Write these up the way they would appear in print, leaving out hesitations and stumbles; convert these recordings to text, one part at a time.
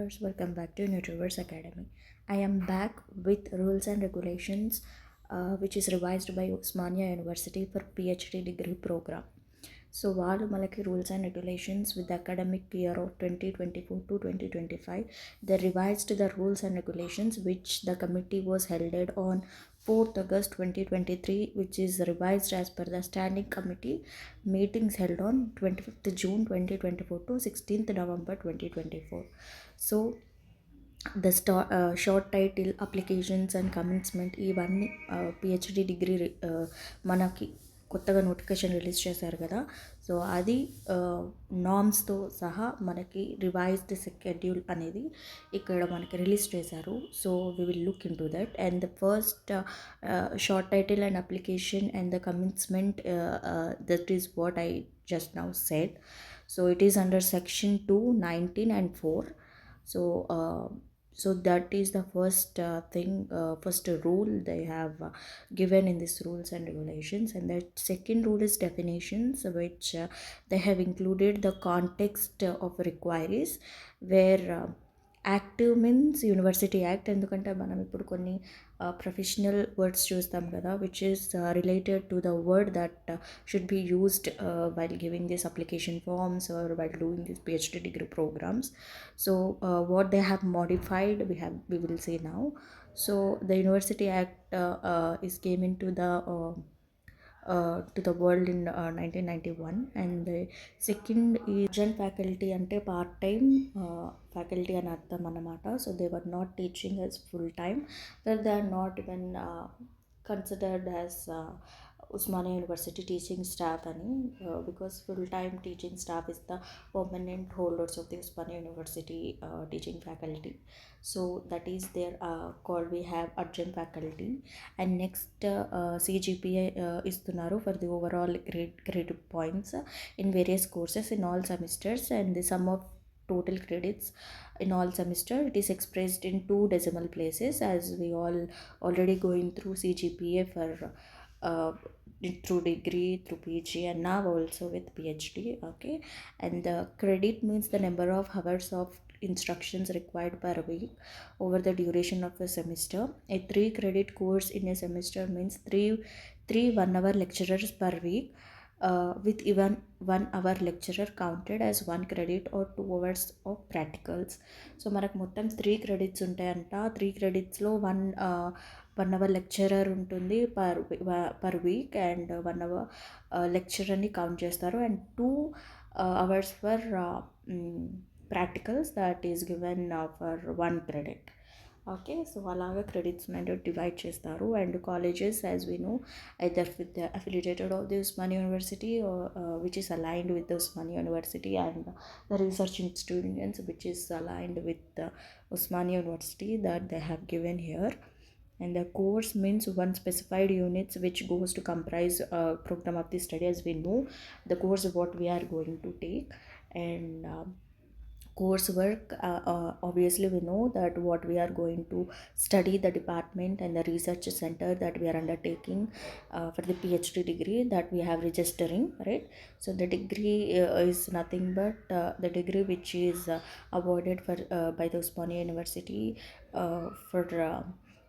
viewers, welcome back to Nutriverse Academy. I am back with rules and regulations which is revised by Osmania University for PhD degree program. So వాళ్ళు మనకి rules and regulations with academic year of 2024 to 2025 they revised the rules and regulations which the committee was held on 4th August 2023, which is revised as per the standing committee meetings held on 25th June 2024 to 16th November 2024. So the short title applications and commencement ఇవన్నీ PhD degree మనకి కొత్తగా notification release చేశారు కదా. So అది నామ్స్తో సహా మనకి revised schedule అనేది ఇక్కడ మనకి రిలీజ్ చేశారు. So we will look in to that and the first short title and application and the commencement that is what I just now said. So it is under section 2, 19 and 4. So that is the first first rule they have given in this rules and regulations, and the second rule is definitions, which they have included the context of requires, where active means university act. ఎందుకంటే మనం ఇప్పుడు కొన్ని professional words చూస్తాం కదా, which is related to the word that should be used while giving this application forms or while doing this PhD degree programs. So what they have modified we will say now. So the University Act is came into the to the world in 1991, and the second is adjunct faculty ante part time faculty అని అర్థం అన్నమాట. So they were not teaching as full time, that they are not even considered as Osmania University teaching staff ani, because full-time teaching staff is the permanent holders of the Osmania University teaching faculty. So that is their called, we have adjunct faculty. And next CGPA istunnaru for the overall grade points in various courses in all semesters, and the sum of total credits in all semester, it is expressed in 2 decimal places, as we all already going through CGPA for through degree, through PG, and now also with PhD. Okay, and the credit means the number of hours of instructions required per week over the duration of a semester. A 3 credit course in a semester means 3 1-hour lecturers per week, with even 1 hour lecturer counted as 1 credit or 2 hours of practicals. So మనకు మొత్తం 3 credits ఉంటాయంట. 3 క్రెడిట్స్లో 1 hour lecturer ఉంటుంది per week, and 1 hour లెక్చరర్ని count చేస్తారు, and 2 hours for practicals that is given for 1 credit. Okay, so అలాగా credits అనేది divide చేస్తారు. And colleges, as we know, either with affiliated of the Osmania University which is aligned with the Osmania University, and the research institutions which is aligned with Osmania university that they have given here. And the course means one specified units which goes to comprise a program of the study. As we know, the course what we are going to take, and coursework, obviously we know that what we are going to study, the department and the research center that we are undertaking for the PhD degree that we have registering, right? So the degree is nothing but the degree which is awarded for by the Osmania University for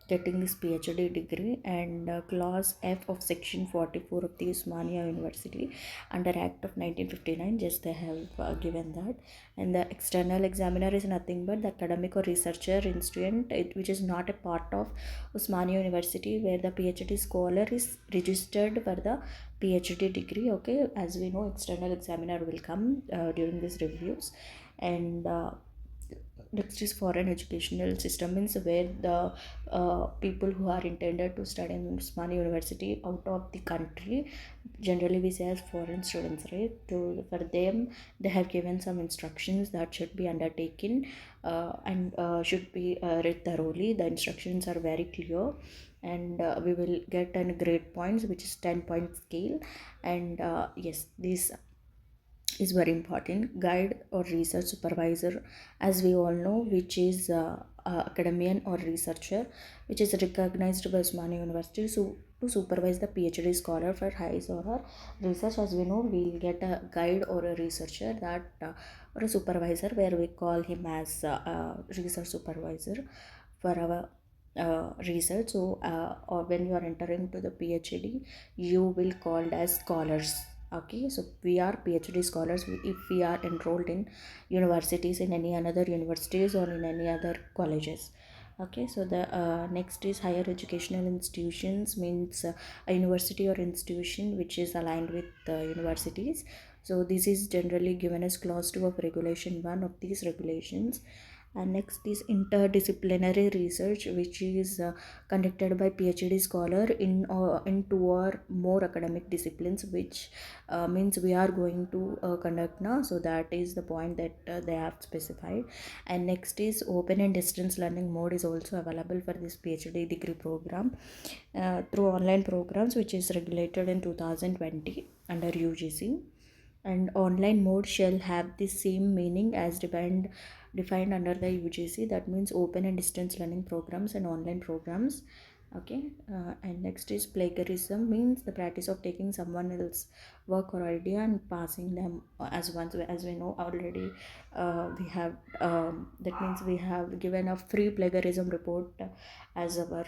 getting this PhD degree, and clause F of section 44 of the Osmania University under Act of 1959, just they have given that. And the external examiner is nothing but the academic or researcher institute which is not a part of Osmania University, where the PhD scholar is registered for the PhD degree. Okay, as we know, external examiner will come during these reviews. And next is foreign educational system, means where the people who are intended to study in Osmania University out of the country, generally we say as foreign students, right? For them, they have given some instructions that should be undertaken and should be read thoroughly. The instructions are very clear, and we will get 10 grade points, which is 10-point scale. And yes, this is very important. Guide or research supervisor, as we all know, which is academician or researcher which is recognized by Osmania University. So to supervise the PhD scholar for his or her research. As we know, we'll get a guide or a researcher that or a supervisor, where we call him as a research supervisor for our research. So or when you are entering to the PhD, you will called as scholars. Okay, so we are PhD scholars if we are enrolled in universities, in any another universities or in any other colleges. Okay, so the next is higher educational institutions, means a university or institution which is aligned with universities. So this is generally given as clause 2 of regulation 1 of these regulations. And next is interdisciplinary research, which is conducted by PhD scholar in two or more academic disciplines, which means we are going to conduct now. So that is the point that they have specified. And next is open and distance learning mode is also available for this PhD degree program through online programs, which is regulated in 2020 under UGC. And online mode shall have the same meaning as defined under the UGC. That means open and distance learning programs and online programs. Okay, and next is plagiarism, means the practice of taking someone else's work or idea and passing them as once. As we know already, we have that means we have given a free plagiarism report as our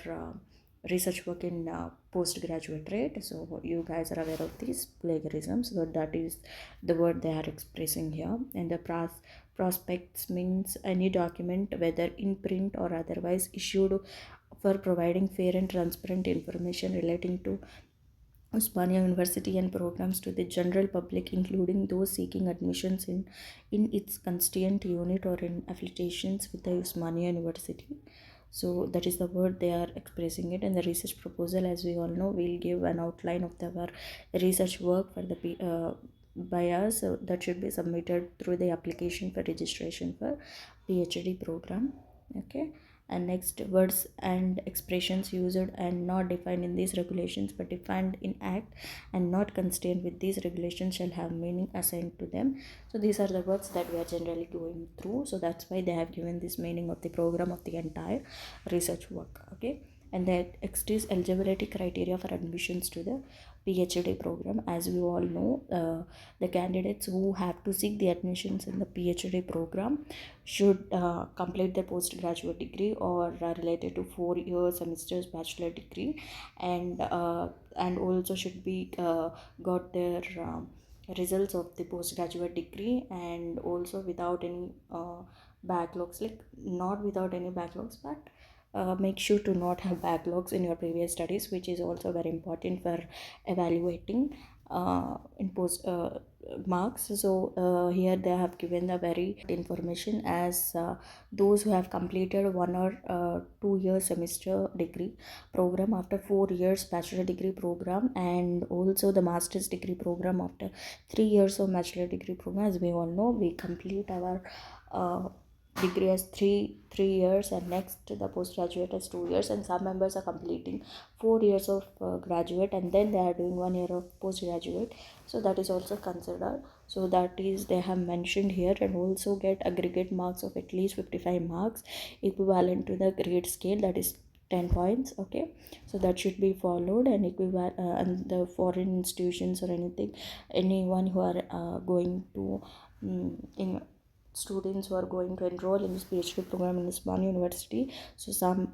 research work in postgraduate, right? So you guys are aware of these plagiarisms. So that is the word they are expressing here. And the prospects means any document, whether in print or otherwise, issued for providing fair and transparent information relating to Osmania University and programs to the general public, including those seeking admissions in its constituent unit or in affiliations with the Osmania University. So that is the word they are expressing it. And the research proposal, as we all know, will give an outline of our research work for the by us. So that should be submitted through the application for registration for PhD program. Okay, and next, words and expressions used and not defined in these regulations but defined in act and not constrained with these regulations shall have meaning assigned to them. So these are the words that we are generally going through. So that's why they have given this meaning of the program of the entire research work. Okay, and that next is eligibility criteria for admissions to the PhD program. As we all know, the candidates who have to seek the admissions in the PhD program should complete their postgraduate degree or related to 4 year semesters bachelor degree, and also should be got their results of the postgraduate degree, and also without any backlogs, like not without any backlogs, but make sure to not have backlogs in your previous studies, which is also very important for evaluating in post marks. So here they have given the very information as those who have completed 1 or 2 year semester degree program after 4 years bachelor degree program, and also the master's degree program after 3 years of bachelor degree program. As we all know, we complete our degree as three years, and next the postgraduate as 2 years, and some members are completing 4 years of graduate and then they are doing 1 year of postgraduate. So that is also considered. So that is they have mentioned here. And also get aggregate marks of at least 55 marks equivalent to the grade scale, that is 10 points. Okay, so that should be followed. And and the foreign institutions or anyone who are going to in students who are going to enroll in this PhD program in Osmania University. So some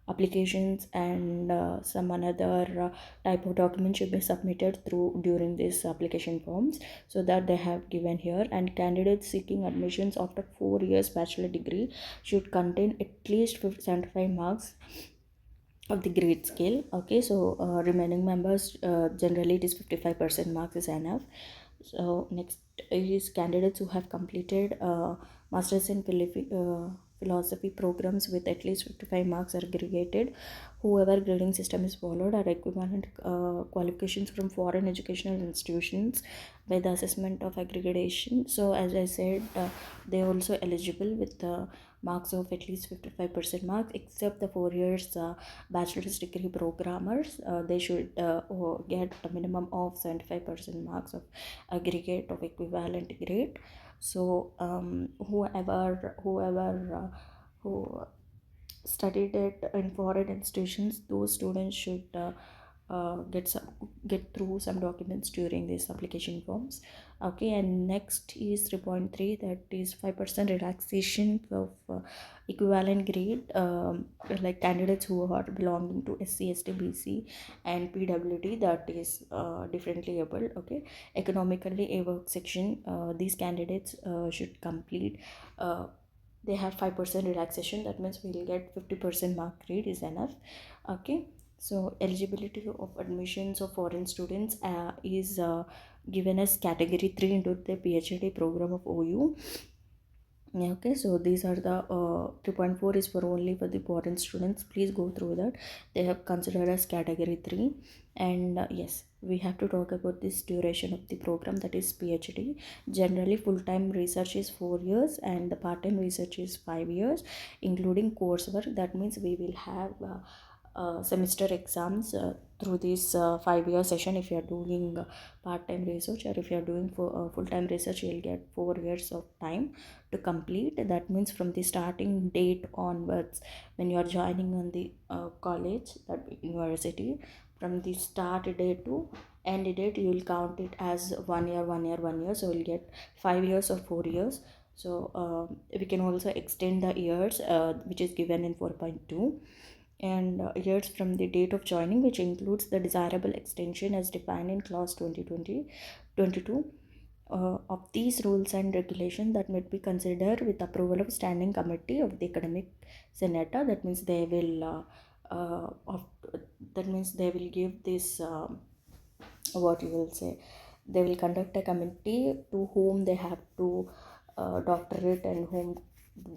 applications and some another type of document should be submitted through during these application forms. So that they have given here. And candidates seeking admissions after 4 years bachelor degree should contain at least 75 marks of the grade scale. Okay, so remaining members, generally it is 55% marks is enough. So next is candidates who have completed masters in philosophy programs with at least 55 marks aggregated. Whoever grading system is followed are equivalent qualifications from foreign educational institutions by the assessment of aggregation. So as I said, they are also eligible with the marks of at least 55% marks, except the 4 years bachelor's degree programmers. They should get a minimum of 75% marks of aggregate of equivalent grade. So whoever who studied it in foreign institutions, those students should get through some documents during these application forms. Okay, and next is 3.3, that is 5% relaxation of equivalent grade, like candidates who are belonging to SC, ST, BC and PWD, that is differently able. Okay, economically a work section, these candidates should complete, they have 5% relaxation, that means we'll get 50% mark rate is enough. Okay, so eligibility of admissions of foreign students is given as category 3 into the PhD program of OU. Yeah, okay, so these are the 3.4 is for only for the foreign students. Please go through that. They have considered as category 3. And yes, we have to talk about this duration of the program, that is PhD. Generally, full-time research is 4 years and the part-time research is 5 years, including coursework. That means we will have semester exams through this 5-year session. If you are doing part-time research, or if you are doing for full-time research, you will get 4 years of time to complete. That means from the starting date onwards, when you are joining on the college, that university, from the start date to end date, you will count it as 1 year, 1 year, 1 year, so you'll get 5 years or 4 years. So we can also extend the years which is given in 4.2, and years from the date of joining, which includes the desirable extension as defined in clause 2022 of these rules and regulations that may be considered with approval of standing committee of the academic senate. That means they will of that means they will give this what you will say, they will conduct a committee to whom they have to doctorate and whom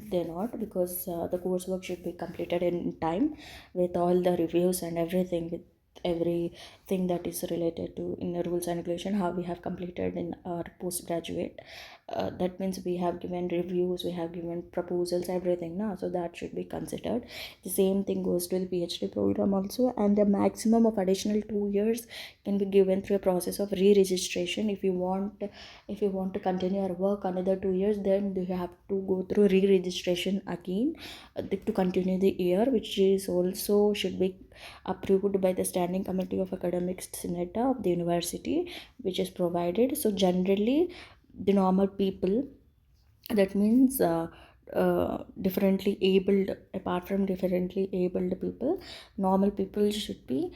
they not, because the coursework should be completed in time with all the reviews and everything, with everything that is related to in the rules and regulation, how we have completed in our postgraduate. That means we have given reviews, we have given proposals, everything now, so that should be considered. The same thing goes to the PhD program also, and the maximum of additional 2 years can be given through a process of re-registration. If you want to continue your work another 2 years, then you have to go through re-registration again to continue the year, which is also should be approved by the standing committee of academic senate of the university, which is provided. So generally the normal people, that means differently abled, apart from differently abled people, normal people should be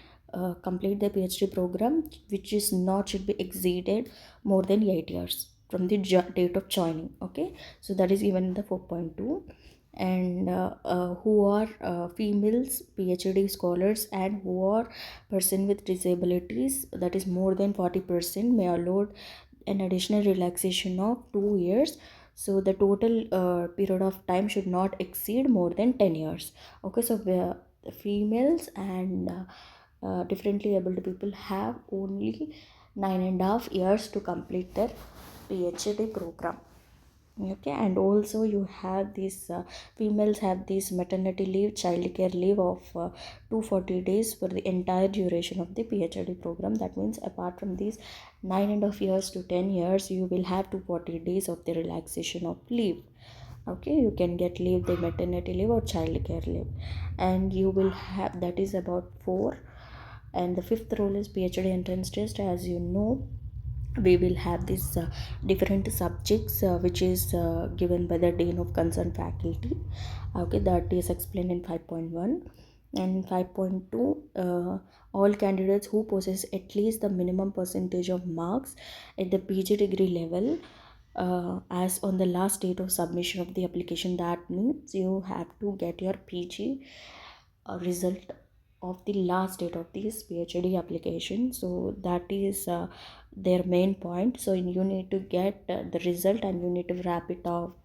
complete the PhD program, which is not should be exceeded more than 8 years from the date of joining. Okay, so that is given in the 4.2. And who are females PhD scholars and who are person with disabilities, that is more than 40%, may allowed an additional relaxation of 2 years. So the total period of time should not exceed more than 10 years. Okay, so the females and differently abled people have only 9.5 years to complete their PhD program. Okay, and also you have this females have this maternity leave, child care leave of 240 days for the entire duration of the PhD program. That means apart from these 9.5 years to 10 years, you will have 240 days of the relaxation of leave. Okay, you can get leave, the maternity leave or child care leave, and you will have, that is about 4. And the fifth rule is PhD entrance test. As you know, we will have these different subjects which is given by the dean of concerned faculty. Okay, that is explained in 5.1. And 5.2, all candidates who possess at least the minimum percentage of marks at the PG degree level as on the last date of submission of the application. That means you have to get your PG result of the last date of this PhD application. So that is their main point. So you need to get the result and you need to wrap it out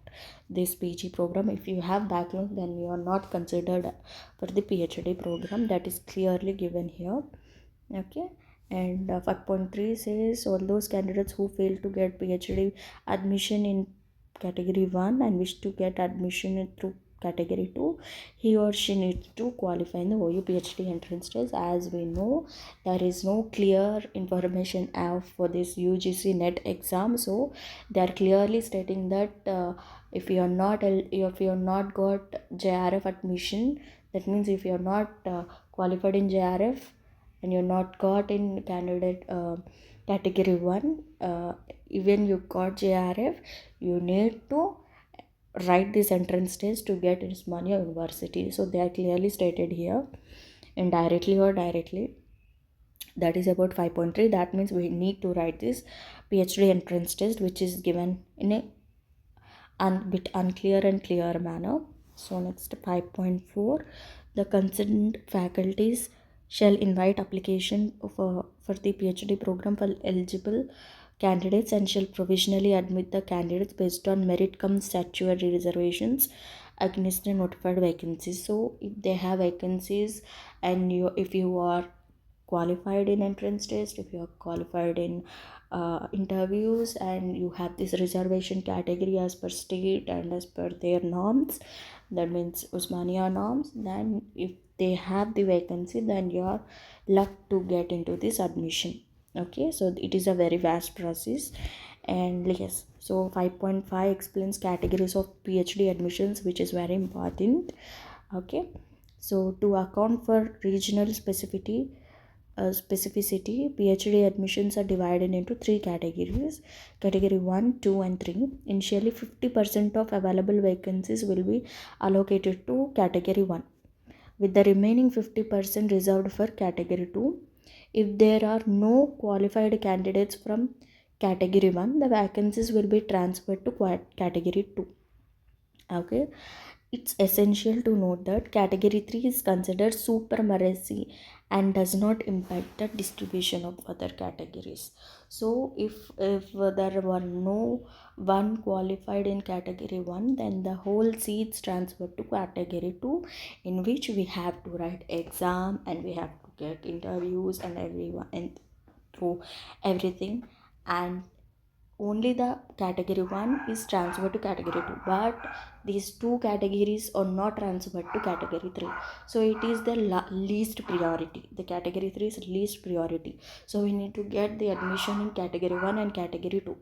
this PG program. If you have backlog, then you are not considered for the PhD program. That is clearly given here. Okay, and 5.3 says all those candidates who fail to get PhD admission in category 1 and wish to get admission through category 2, he or she needs to qualify in the OU PhD entrance test. As we know, there is no clear information out for this UGC NET exam, so they are clearly stating that if you are not got JRF admission, that means if you are not qualified in JRF and you're not got in candidate category 1, even you got JRF, you need to write this entrance test to get Osmania University. So they are clearly stated here, indirectly or directly. That is about 5.3. That means we need to write this PhD entrance test, which is given in a bit unclear and clear manner. So next, 5.4, the concerned faculties shall invite application for the PhD program for eligible candidates and shall provisionally admit the candidates based on merit cum statutory reservations against the notified vacancies. So if they have vacancies and if you are qualified in entrance test, if you are qualified in interviews, and you have this reservation category as per state and as per their norms, that means Osmania norms, then if they have the vacancy, then you are luck to get into this admission. Okay, so it is a very vast process. And yes, so 5.5 explains categories of PhD admissions, which is very important. Okay, so to account for regional specificity, PhD admissions are divided into three categories: category 1, 2, and 3. Initially, 50% of available vacancies will be allocated to category 1, with the remaining 50% reserved for category 2. If there are no qualified candidates from category 1, the vacancies will be transferred to category 2. Okay, it's essential to note that category 3 is considered supremacy and does not impact the distribution of other categories. So if there were no one qualified in category 1, then the whole seats transferred to category 2, in which we have to write exam and we have to get interviews and everyone and through everything, and only the category 1 is transferred to category 2, but these two categories are not transferred to category 3. So it is the least priority. The category 3 is least priority, so we need to get the admission in category 1 and category 2.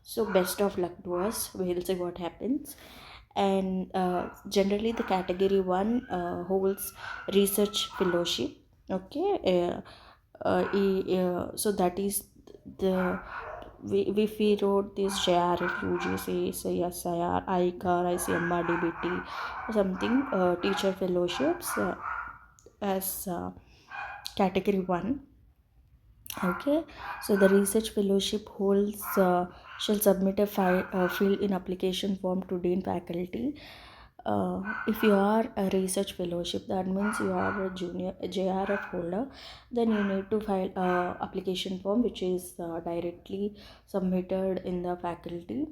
So best of luck to us, we'll see what happens. And generally the category 1 holds research fellowship. Okay, so that is the if we wrote this JRF, UGC, CSIR, ICAR, ICMR, DBT, something, teacher fellowships as category 1. Okay, so the research fellowship holds shall submit a fill in application form to dean faculty. If you are a research fellowship, that means you are a junior a JRF holder, then you need to file a application form, which is directly submitted in the faculty,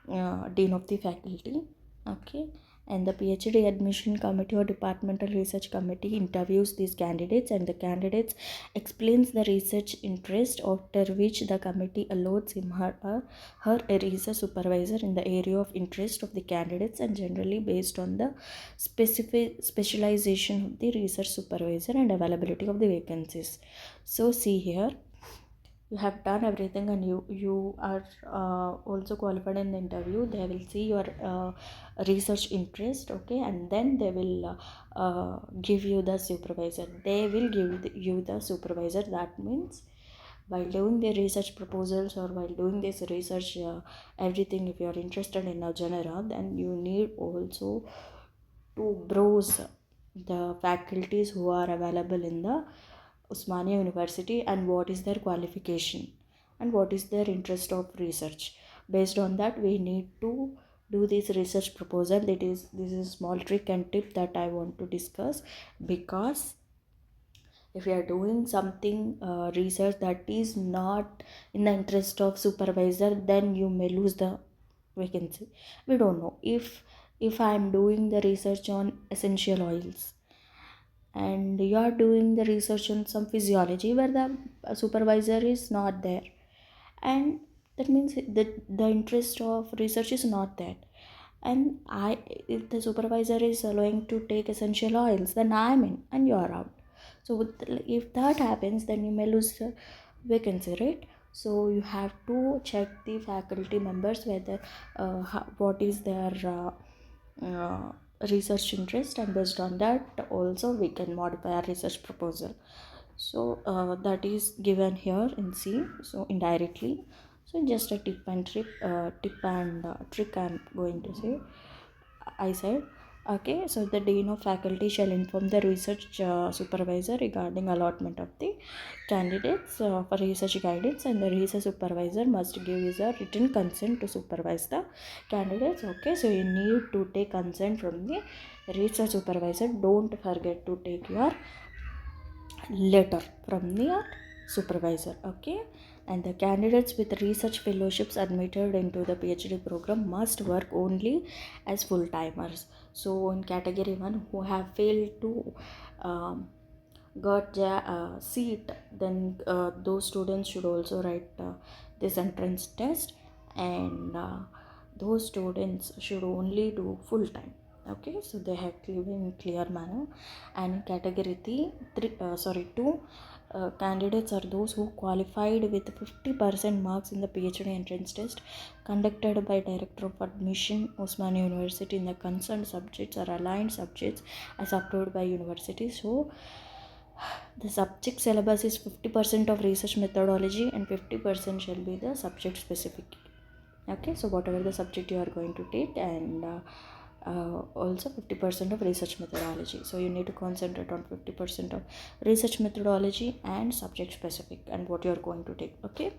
dean of the faculty. Okay, and the PhD admission committee or departmental research committee interviews these candidates, and the candidates explains the research interest, after which the committee allots him her a research supervisor in the area of interest of the candidates, and generally based on the specific specialization of the research supervisor and availability of the vacancies. So see here, you have done everything and you are also qualified in the interview. They will see your research interest. Okay, and then they will give you the supervisor. They will give you the supervisor. That means while doing the research proposals or while doing this research everything, if you are interested in a genre, then you need also to browse the faculties who are available in the Osmania University and what is their qualification and what is their interest of research. Based on that, we need to do this research proposal. This is a small trick and tip that I want to discuss, because if you are doing something research that is not in the interest of supervisor, then you may lose the vacancy. We don't know if I am doing the research on essential oils and you are doing the research on some physiology where the supervisor is not there, and that means that the interest of research is not there, and if the supervisor is allowing to take essential oils, then I'm in and you're out. So if that happens, then you may lose the vacancy, right? So you have to check the faculty members whether what is their research interest, and based on that also we can modify our research proposal. So that is given here in C, so indirectly. So just a trick I'm going to say. I said, okay, so the dean of faculty shall inform the research supervisor regarding allotment of the candidates for research guidance, and the research supervisor must give his written consent to supervise the candidates. Okay, so you need to take consent from the research supervisor. Don't forget to take your letter from the supervisor. Okay, and the candidates with research fellowships admitted into the PhD program must work only as full timers. So in category 1, who have failed to um, got the seat, then those students should also write this entrance test, and those students should only do full time. Okay, so they have given clear manner. And category 2, candidates are those who qualified with 50% marks in the PhD entrance test conducted by Director of Admission, Osmania University, in the concerned subjects or aligned subjects as approved by university. So the subject syllabus is 50% of research methodology and 50% shall be the subject specific. Okay, so whatever the subject you are going to take, and also 50% of research methodology. So you need to concentrate on 50% of research methodology and subject specific and what you are going to take. Okay,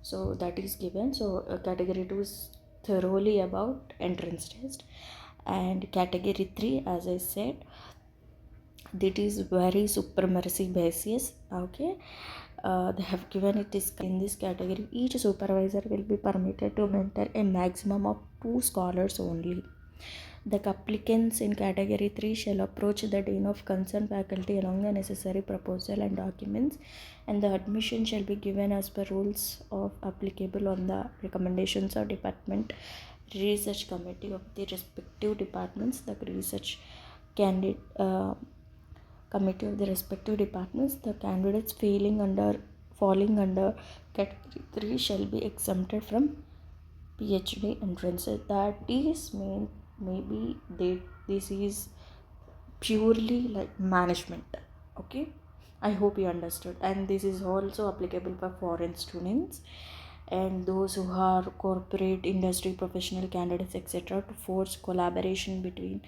so that is given. So category 2 is thoroughly about entrance test, and category 3, as I said, that is very supremacy basis. Okay, they have given it is in this category, each supervisor will be permitted to mentor a maximum of 2 scholars only. The applicants in category 3 shall approach the dean of concerned faculty along the necessary proposal and documents, and the admission shall be given as per rules of applicable on the recommendations of department research committee of the respective departments. The research candidate committee of the respective departments, the candidates falling under category 3 shall be exempted from PhD entrances. That is maybe this is purely like management. Okay, I hope you understood. And this is also applicable for foreign students and those who are corporate industry professional candidates, etc., to force collaboration between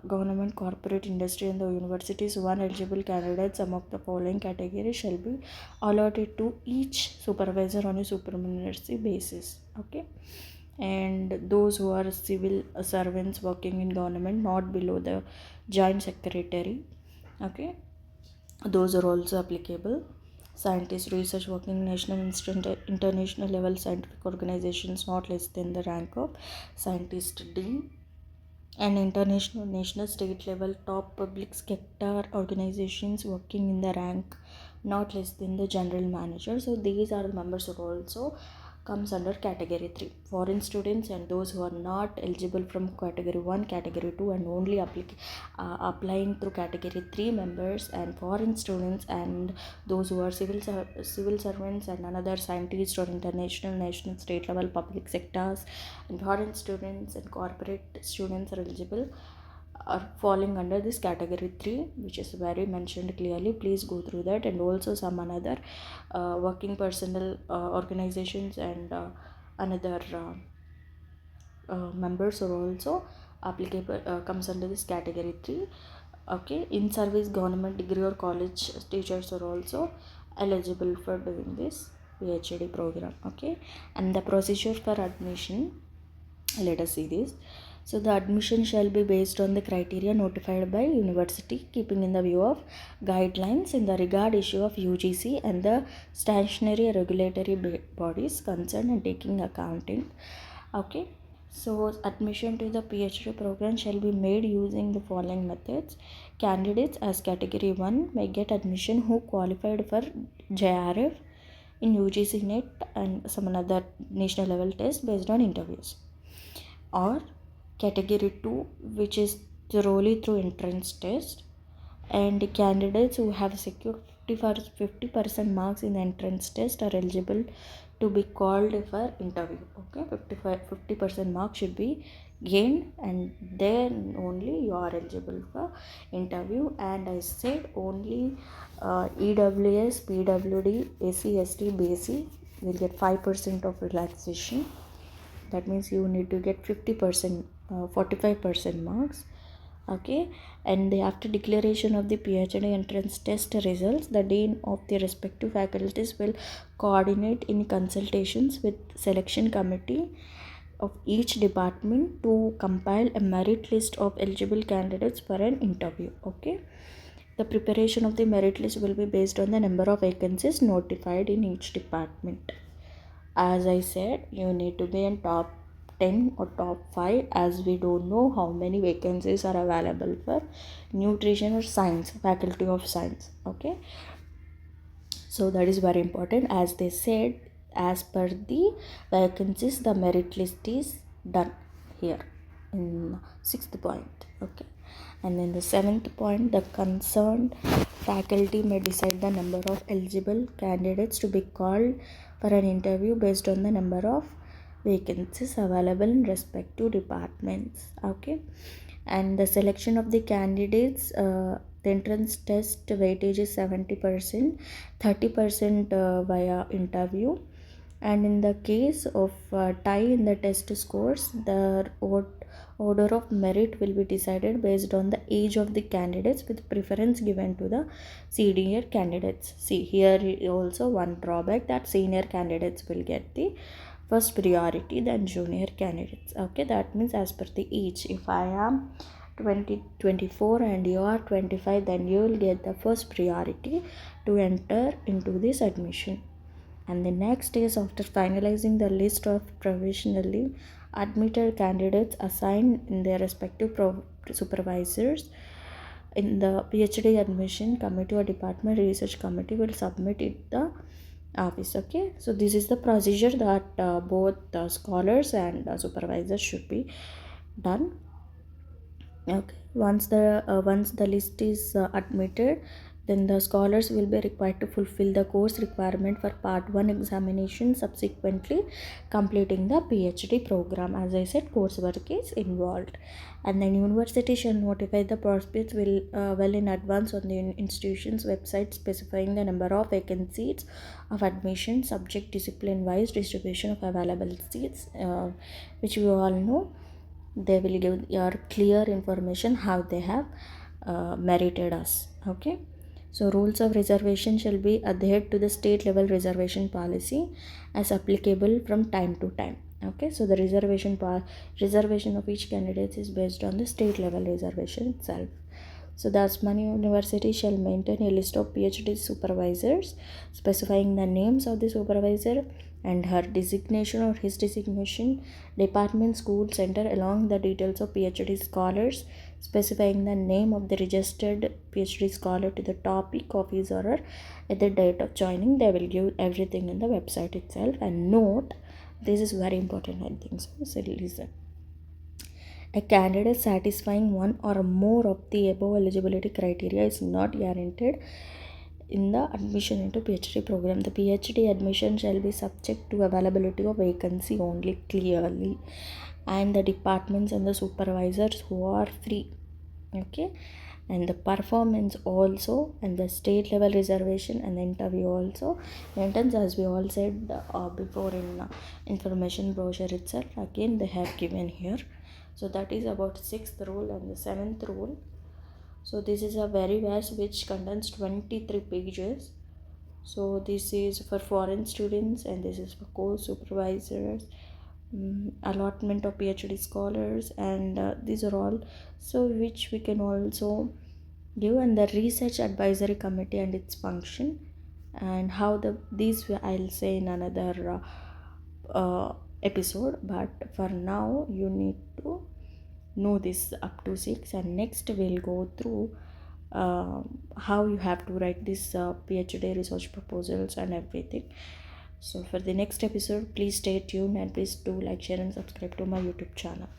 government, corporate, industry, and the universities. One eligible candidates among the following categories shall be allotted to each supervisor on a supernumerary basis. Okay, and those who are civil servants working in government, not below the joint secretary. Okay, those are also applicable. Scientists, research working in national and international level scientific organizations, not less than the rank of scientist D, and international, national, state level top public sector organizations working in the rank not less than the general manager. So these are the members who also comes under category 3. Foreign students and those who are not eligible from category 1, category 2, and only applying through category 3 members, and foreign students and those who are civil servants and another scientists or international, national, state level public sectors, and foreign students and corporate students are eligible, are falling under this category 3, which is very mentioned clearly. Please go through that. And also some another working personnel organizations and another members are also applicable, comes under this category 3. Okay, in service government degree or college teachers are also eligible for doing this PhD program. Okay, and the procedure for admission, let us see this. So the admission shall be based on the criteria notified by university, keeping in the view of guidelines in the regard issue of UGC and the statutory regulatory bodies concerned, and taking accounting. Okay, so admission to the PhD program shall be made using the following methods. Candidates as category 1 may get admission who qualified for JRF in UGC NET and some another national level test based on interviews, or Category 2, which is thoroughly through entrance test, and candidates who have secured 50% marks in the entrance test are eligible to be called for interview. Okay, 50% marks should be gained, and then only you are eligible for interview. And I said only EWS, PWD, SC, ST, BC will get 5% of relaxation. That means you need to get 50%, 45% marks. Okay, and after declaration of the PhD entrance test results, the dean of the respective faculties will coordinate in consultations with selection committee of each department to compile a merit list of eligible candidates for an interview. Okay, the preparation of the merit list will be based on the number of vacancies notified in each department. As I said, you need to be in top 10 or top 5, as we don't know how many vacancies are available for nutrition or science, faculty of science. Okay, so that is very important. As they said, as per the vacancies, the merit list is done here in 6th point. Okay, and in the 7th point, the concerned faculty may decide the number of eligible candidates to be called for an interview based on the number of vacancies available in respective departments. Okay, and the selection of the candidates, the entrance test weightage is 70%, 30% via interview. And in the case of tie in the test scores, the order of merit will be decided based on the age of the candidates, with preference given to the senior candidates. See, here also one drawback, that senior candidates will get the first priority than junior candidates. Okay, that means as per the age, if I am 24 and you are 25, then you will get the first priority to enter into this admission. And the next is, after finalizing the list of provisionally admitted candidates assigned in their respective supervisors, in the PhD admission committee or department research committee will submit it the office. Okay, so this is the procedure that both scholars and supervisors should be done. Okay, once the list is admitted, then the scholars will be required to fulfill the course requirement for part 1 examination, subsequently completing the PhD program. As I said, coursework is involved, and then university shall notify the prospects well in advance on the institution's website, specifying the number of vacant seats of admission, subject discipline wise distribution of available seats, which we all know. They will give your clear information how they have merited us. Okay, so rules of reservation shall be adhered to the state level reservation policy as applicable from time to time. Okay, so the reservation of each candidate is based on the state level reservation itself. So the Osmania University shall maintain a list of PhD supervisors, specifying the names of the supervisor and her designation or his designation, department, school, center, along the details of PhD scholars, specifying the name of the registered PhD scholar to the topic of his or her at the date of joining. They will give everything in the website itself. And note, this is very important, I think so listen. A candidate satisfying one or more of the above eligibility criteria is not guaranteed in the admission into PhD program. The PhD admission shall be subject to availability of vacancy only clearly, and the departments and the supervisors who are free. Okay, and the performance also, and the state level reservation and the interview also maintains, as we all said before in information brochure itself. Again, they have given here. So that is about 6th rule. And the 7th rule, so this is a very vast, which contains 23 pages. So this is for foreign students, and this is for course supervisors, allotment of PhD scholars, and these are all, so which we can also give. And the research advisory committee and its function, and how these I'll say in another episode. But for now, you need to know this up to 6, and next we'll go through how you have to write this PhD research proposals and everything. So for the next episode, please stay tuned, and please do like, share and subscribe to my YouTube channel.